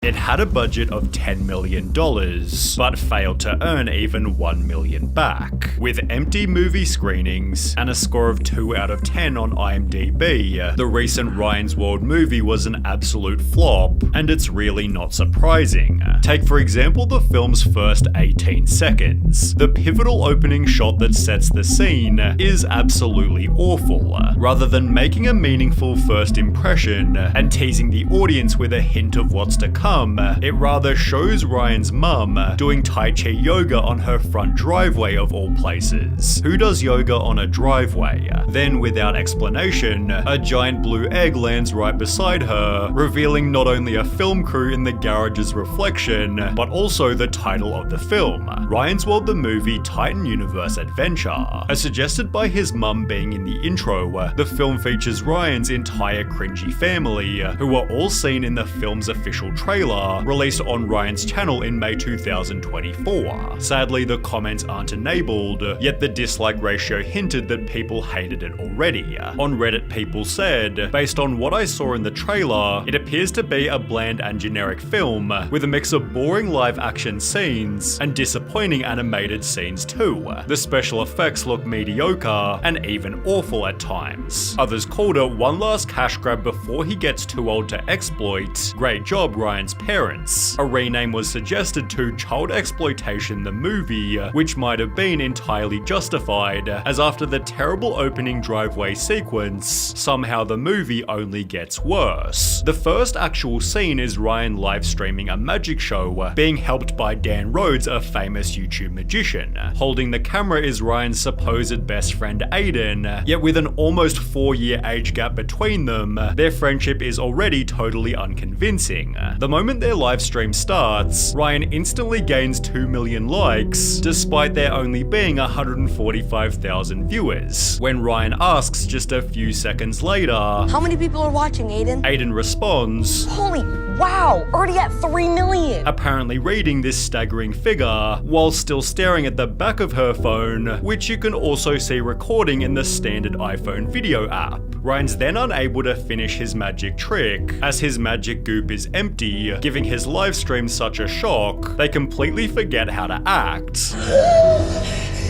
It had a budget of $10 million, but failed to earn even $1 million back. With empty movie screenings and a score of 2 out of 10 on IMDb, the recent Ryan's World movie was an absolute flop, and it's really not surprising. Take for example the film's first 18 seconds. The pivotal opening shot that sets the scene is absolutely awful. Rather than making a meaningful first impression and teasing the audience with a hint of what's to come, it rather shows Ryan's mum doing Tai Chi yoga on her front driveway of all places. Who does yoga on a driveway? Then, without explanation, a giant blue egg lands right beside her, revealing not only a film crew in the garage's reflection, but also the title of the film, Ryan's World the Movie Titan Universe Adventure. As suggested by his mum being in the intro, the film features Ryan's entire cringy family, who were all seen in the film's official trailer, released on Ryan's channel in May 2024. Sadly, the comments aren't enabled, yet the dislike ratio hinted that people hated it already. On Reddit, people said, "Based on what I saw in the trailer, it appears to be a bland and generic film, with a mix of boring live-action scenes and disappointing animated scenes too. The special effects look mediocre and even awful at times." Others called it one last cash grab before he gets too old to exploit. Great job, Ryan's parents. A rename was suggested to Child Exploitation the Movie, which might have been entirely justified, as after the terrible opening driveway sequence, somehow the movie only gets worse. The first actual scene is Ryan live streaming a magic show, being helped by Dan Rhodes, a famous YouTube magician. Holding the camera is Ryan's supposed best friend Aiden, yet with an almost 4-year age gap between them, their friendship is already totally unconvincing. The moment their live stream starts, Ryan instantly gains 2 million likes, despite there only being 145,000 viewers. When Ryan asks just a few seconds later, "How many people are watching, Aiden?" Aiden responds, "Holy wow, already at 3 million. Apparently reading this staggering figure while still staring at the back of her phone, which you can also see recording in the standard iPhone video app. Ryan's then unable to finish his magic trick, as his magic goop is empty, giving his live stream such a shock, they completely forget how to act.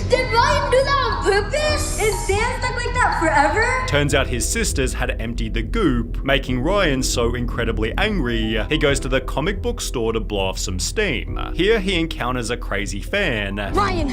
Did Ryan do that on purpose? Is Dan stuck like that forever? Turns out his sisters had emptied the goop, making Ryan so incredibly angry, he goes to the comic book store to blow off some steam. Here he encounters a crazy fan. Ryan!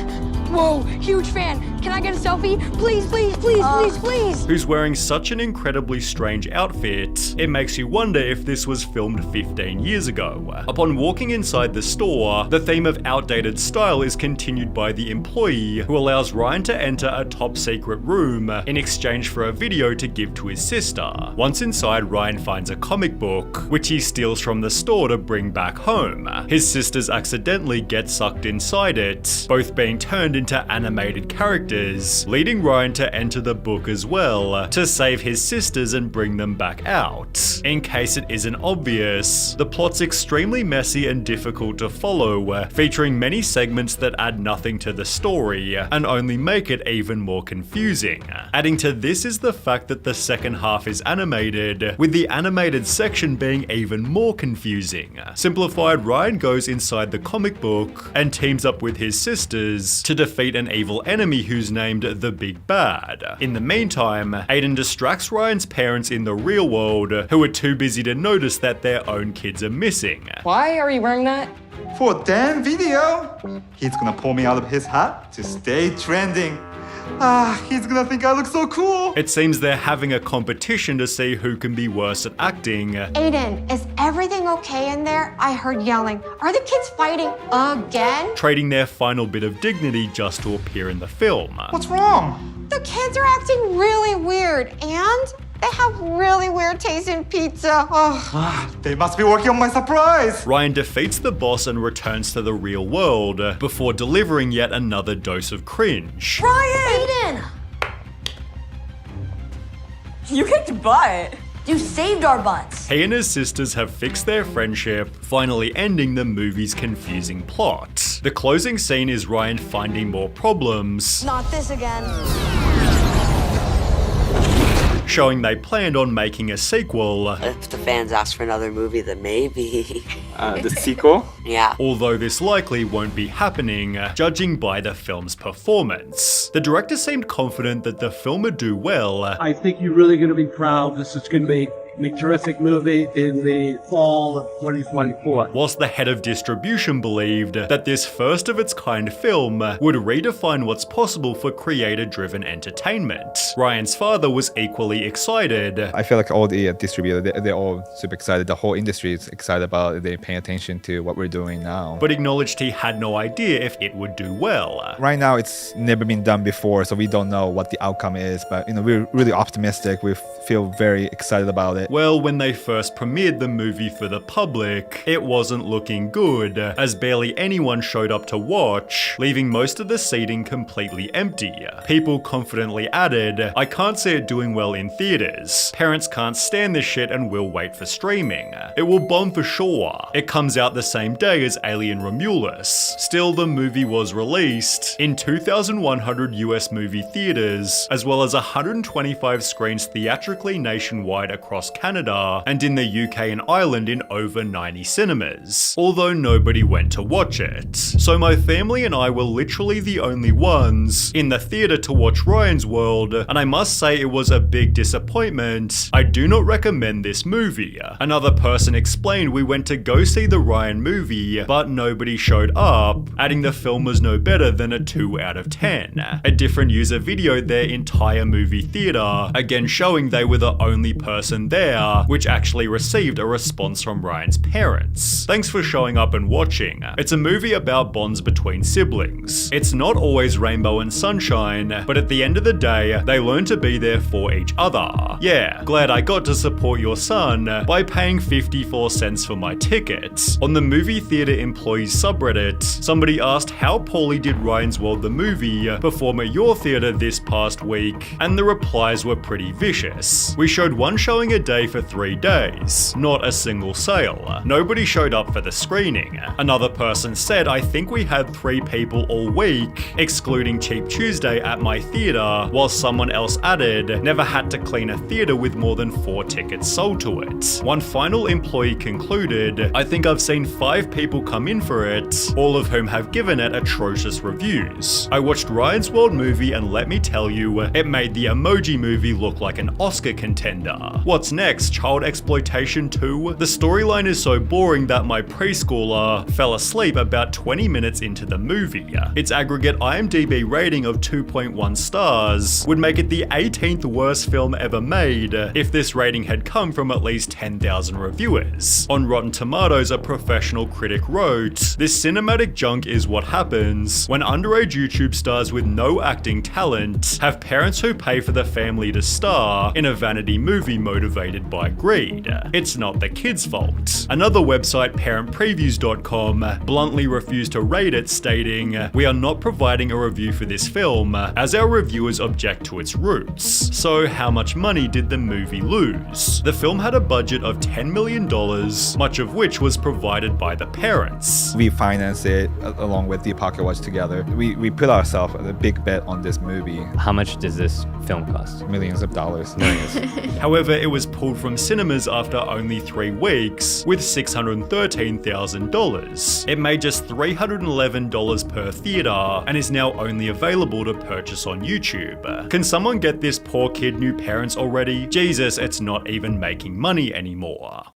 Whoa, huge fan. Can I get a selfie? Please, please, please, please, please. Who's wearing such an incredibly strange outfit, it makes you wonder if this was filmed 15 years ago. Upon walking inside the store, the theme of outdated style is continued by the employee, who allows Ryan to enter a top secret room in exchange for a video to give to his sister. Once inside, Ryan finds a comic book, which he steals from the store to bring back home. His sisters accidentally get sucked inside it, both being turned into animated characters, leading Ryan to enter the book as well, to save his sisters and bring them back out. In case it isn't obvious, the plot's extremely messy and difficult to follow, featuring many segments that add nothing to the story, and only make it even more confusing. Adding to this is the fact that the second half is animated, with the animated section being even more confusing. Simplified, Ryan goes inside the comic book and teams up with his sisters to defeat an evil enemy who's named the Big Bad. In the meantime, Aiden distracts Ryan's parents in the real world, who are too busy to notice that their own kids are missing. Why are you wearing that? For a damn video! He's gonna pull me out of his hat to stay trending. He's gonna think I look so cool! It seems they're having a competition to see who can be worse at acting. Aiden, is everything okay in there? I heard yelling. Are the kids fighting again? Trading their final bit of dignity just to appear in the film. What's wrong? The kids are acting really weird, and they have really weird taste in pizza. They must be working on my surprise! Ryan defeats the boss and returns to the real world, before delivering yet another dose of cringe. Ryan! Aiden! You kicked butt. You saved our butts. He and his sisters have fixed their friendship, finally ending the movie's confusing plot. The closing scene is Ryan finding more problems, Not this again. showing they planned on making a sequel. If the fans ask for another movie, then maybe. The sequel? Yeah. Although this likely won't be happening, judging by the film's performance. The director seemed confident that the film would do well. I think you're really going to be proud. This is going to be a terrific movie in the fall of 2024. Whilst the head of distribution believed that this first of its kind film would redefine what's possible for creator-driven entertainment. Ryan's father was equally excited. I feel like all the distributors, they're all super excited. The whole industry is excited about it. They're paying attention to what we're doing now. But acknowledged he had no idea if it would do well. Right now, it's never been done before, so we don't know what the outcome is. But we're really optimistic. We feel very excited about it. Well, when they first premiered the movie for the public, it wasn't looking good, as barely anyone showed up to watch, leaving most of the seating completely empty. People confidently added, "I can't see it doing well in theaters. Parents can't stand this shit and will wait for streaming. It will bomb for sure. It comes out the same day as Alien Romulus." Still, the movie was released in 2,100 US movie theaters, as well as 125 screens theatrically nationwide across Canada, and in the UK and Ireland in over 90 cinemas, although nobody went to watch it. So my family and I were literally the only ones in the theater to watch Ryan's World, and I must say it was a big disappointment. I do not recommend this movie. Another person explained we went to go see the Ryan movie, but nobody showed up, adding the film was no better than a 2 out of 10. A different user videoed their entire movie theater, again showing they were the only person there, which actually received a response from Ryan's parents. "Thanks for showing up and watching. It's a movie about bonds between siblings. It's not always rainbow and sunshine, but at the end of the day, they learn to be there for each other. Yeah, glad I got to support your son by paying 54 cents for my ticket." On the movie theater employees subreddit, somebody asked how poorly did Ryan's World the movie perform at your theater this past week, and the replies were pretty vicious. "We showed one showing a day for 3 days, not a single sale. Nobody showed up for the screening." Another person said, "I think we had 3 people all week, excluding Cheap Tuesday at my theater," while someone else added, "Never had to clean a theater with more than 4 tickets sold to it." One final employee concluded, "I think I've seen 5 people come in for it, all of whom have given it atrocious reviews. I watched Ryan's World movie and let me tell you, it made the Emoji Movie look like an Oscar contender. What's next? Child exploitation 2? The storyline is so boring that my preschooler fell asleep about 20 minutes into the movie. Its aggregate IMDb rating of 2.1 stars would make it the 18th worst film ever made if this rating had come from at least 10,000 reviewers." On Rotten Tomatoes, a professional critic wrote, "This cinematic junk is what happens when underage YouTube stars with no acting talent have parents who pay for the family to star in a vanity movie motivated by greed. It's not the kids' fault." Another website, parentpreviews.com, bluntly refused to rate it, stating, "We are not providing a review for this film, as our reviewers object to its roots." So how much money did the movie lose? The film had a budget of $10 million, much of which was provided by the parents. We financed it along with the Pocket Watch together. We put ourselves a big bet on this movie. How much does this film cost? Millions of dollars. Millions. However, it was pulled from cinemas after only 3 weeks, with $613,000. It made just $311 per theater, and is now only available to purchase on YouTube. Can someone get this poor kid new parents already? Jesus, it's not even making money anymore.